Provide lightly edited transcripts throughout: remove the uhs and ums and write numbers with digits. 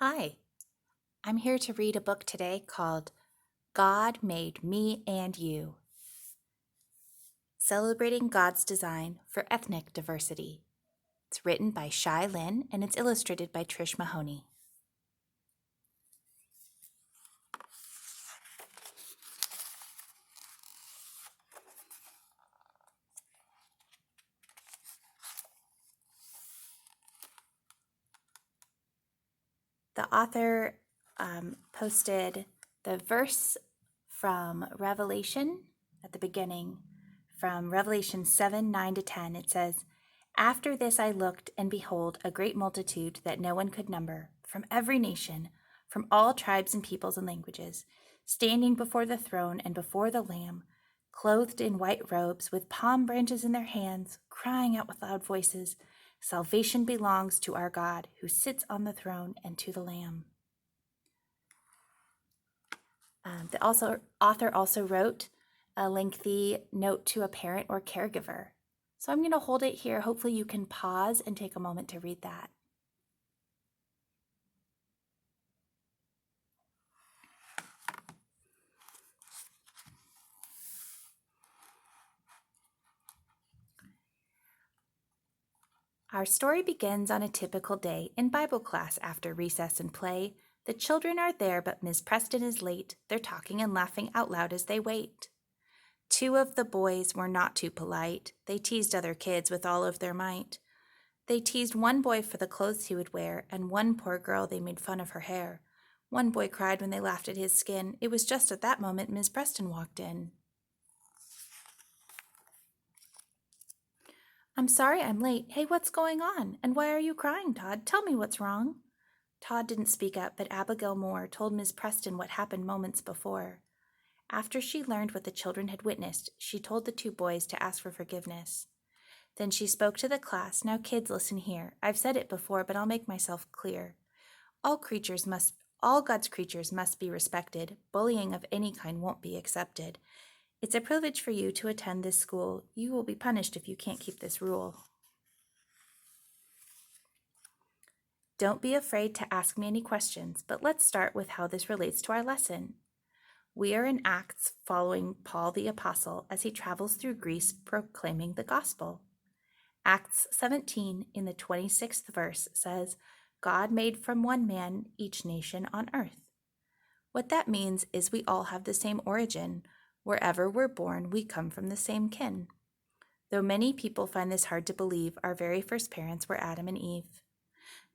Hi, I'm here to read a book today called God Made Me and You, Celebrating God's Design for Ethnic Diversity. It's written by Shai Linne and it's illustrated by Trish Mahoney. The author posted the verse from Revelation at the beginning, from Revelation 7, 9 to 10. It says, "After this I looked, and behold, a great multitude that no one could number, from every nation, from all tribes and peoples and languages, standing before the throne and before the Lamb, clothed in white robes, with palm branches in their hands, crying out with loud voices, 'Salvation belongs to our God, who sits on the throne, and to the Lamb.'" The author also wrote a lengthy note to a parent or caregiver. So I'm going to hold it here. Hopefully you can pause and take a moment to read that. Our story begins on a typical day in Bible class after recess and play. The children are there, but Ms. Preston is late. They're talking and laughing out loud as they wait. Two of the boys were not too polite. They teased other kids with all of their might. They teased one boy for the clothes he would wear, and one poor girl they made fun of her hair. One boy cried when they laughed at his skin. It was just at that moment Ms. Preston walked in. "I'm sorry I'm late. Hey, what's going on? And why are you crying, Todd? Tell me what's wrong." Todd didn't speak up, but Abigail Moore told Ms. Preston what happened moments before. After she learned what the children had witnessed, she told the two boys to ask for forgiveness. Then she spoke to the class. "Now, kids, listen here. I've said it before, but I'll make myself clear. All God's creatures must be respected. Bullying of any kind won't be accepted. It's a privilege for you to attend this school. You will be punished if you can't keep this rule. Don't be afraid to ask me any questions, but let's start with how this relates to our lesson. We are in Acts following Paul the Apostle as he travels through Greece proclaiming the gospel. Acts 17 in the 26th verse says, God made from one man each nation on earth. What that means is we all have the same origin. Wherever we're born, we come from the same kin. Though many people find this hard to believe, our very first parents were Adam and Eve.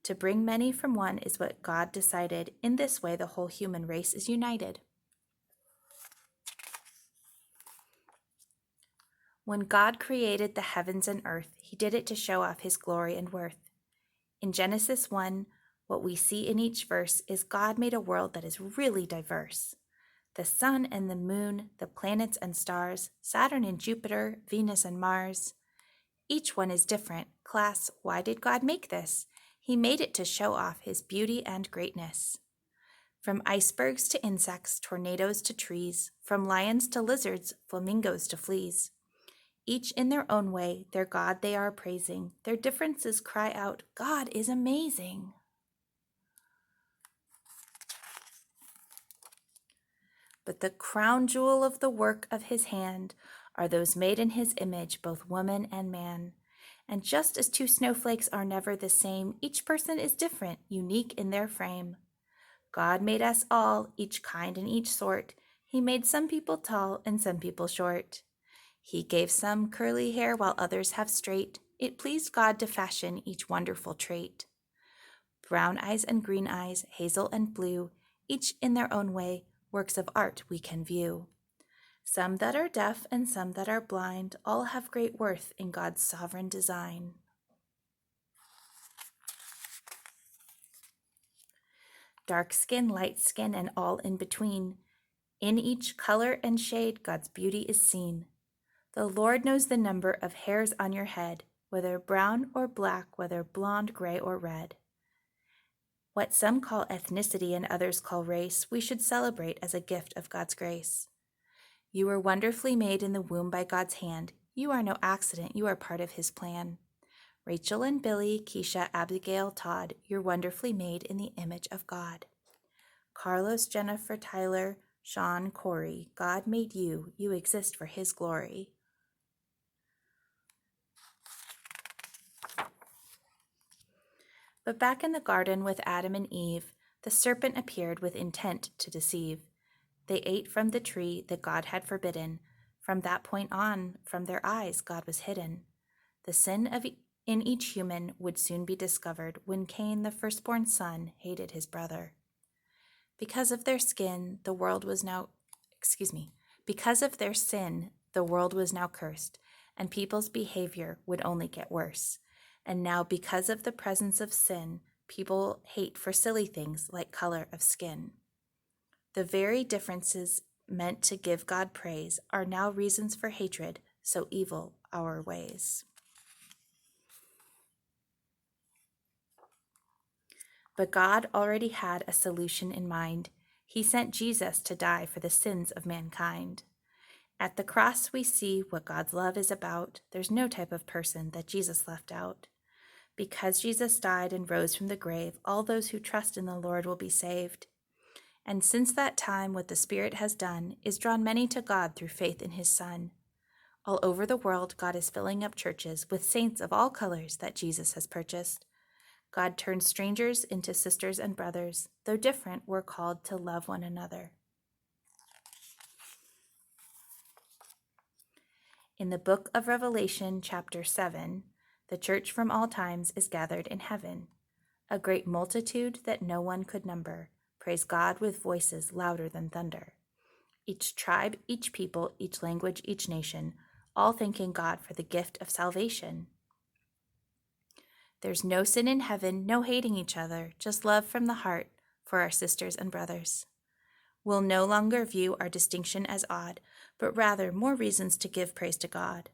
To bring many from one is what God decided. In this way, the whole human race is united. When God created the heavens and earth, he did it to show off his glory and worth. In Genesis 1, what we see in each verse is God made a world that is really diverse. The sun and the moon, the planets and stars, Saturn and Jupiter, Venus and Mars. Each one is different. Class, why did God make this? He made it to show off his beauty and greatness. From icebergs to insects, tornadoes to trees, from lions to lizards, flamingos to fleas. Each in their own way, their God they are praising. Their differences cry out, God is amazing. But the crown jewel of the work of his hand are those made in his image, both woman and man. And just as two snowflakes are never the same, each person is different, unique in their frame. God made us all, each kind and each sort. He made some people tall and some people short. He gave some curly hair while others have straight. It pleased God to fashion each wonderful trait. Brown eyes and green eyes, hazel and blue, each in their own way, works of art we can view. Some that are deaf and some that are blind, all have great worth in God's sovereign design. Dark skin, light skin, and all in between. In each color and shade, God's beauty is seen. The Lord knows the number of hairs on your head, whether brown or black, whether blonde, gray, or red. What some call ethnicity and others call race, we should celebrate as a gift of God's grace. You were wonderfully made in the womb by God's hand. You are no accident, you are part of his plan. Rachel and Billy, Keisha, Abigail, Todd, you're wonderfully made in the image of God. Carlos, Jennifer, Tyler, Sean, Corey, God made you. You exist for his glory. But back in the garden with Adam and Eve, the serpent appeared with intent to deceive. They ate from the tree that God had forbidden. From that point on, from their eyes, God was hidden. The sin in each human would soon be discovered when Cain, the firstborn son, hated his brother. Because of their sin, the world was now cursed, and people's behavior would only get worse. And now, because of the presence of sin, people hate for silly things like color of skin. The very differences meant to give God praise are now reasons for hatred, so evil our ways. But God already had a solution in mind. He sent Jesus to die for the sins of mankind. At the cross, we see what God's love is about. There's no type of person that Jesus left out. Because Jesus died and rose from the grave, all those who trust in the Lord will be saved. And since that time, what the Spirit has done is drawn many to God through faith in his Son. All over the world, God is filling up churches with saints of all colors that Jesus has purchased. God turns strangers into sisters and brothers. Though different, we're called to love one another. In the book of Revelation, chapter 7, the church from all times is gathered in heaven. A great multitude that no one could number praise God with voices louder than thunder. Each tribe, each people, each language, each nation, all thanking God for the gift of salvation. There's no sin in heaven, no hating each other, just love from the heart for our sisters and brothers. We'll no longer view our distinction as odd, but rather more reasons to give praise to God.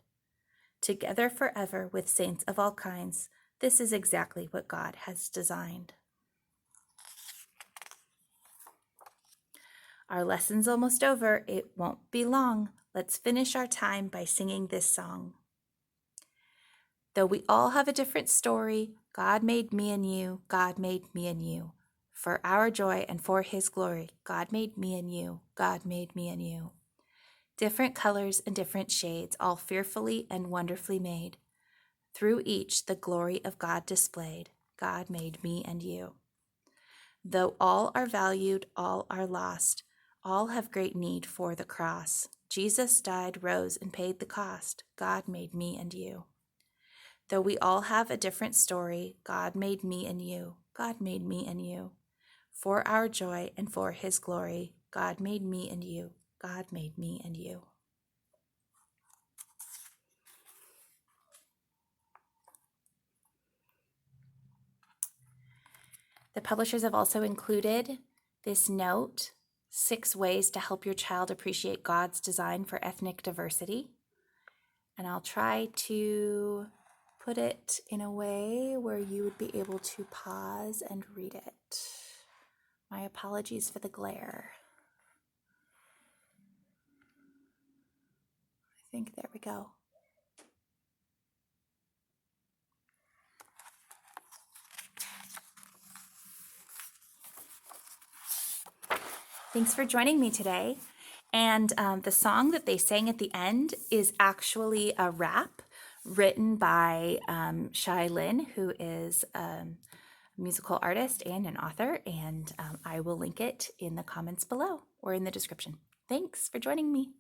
Together forever with saints of all kinds, this is exactly what God has designed. Our lesson's almost over. It won't be long. Let's finish our time by singing this song. Though we all have a different story, God made me and you, God made me and you. For our joy and for his glory, God made me and you, God made me and you. Different colors and different shades, all fearfully and wonderfully made. Through each the glory of God displayed, God made me and you. Though all are valued, all are lost, all have great need for the cross. Jesus died, rose, and paid the cost. God made me and you. Though we all have a different story, God made me and you. God made me and you. For our joy and for his glory, God made me and you. God made me and you. The publishers have also included this note, 6 ways to help your child appreciate God's design for ethnic diversity. And I'll try to put it in a way where you would be able to pause and read it. My apologies for the glare. I think there we go. Thanks for joining me today. And the song that they sang at the end is actually a rap written by Shai Linne, who is a musical artist and an author. And I will link it in the comments below or in the description. Thanks for joining me.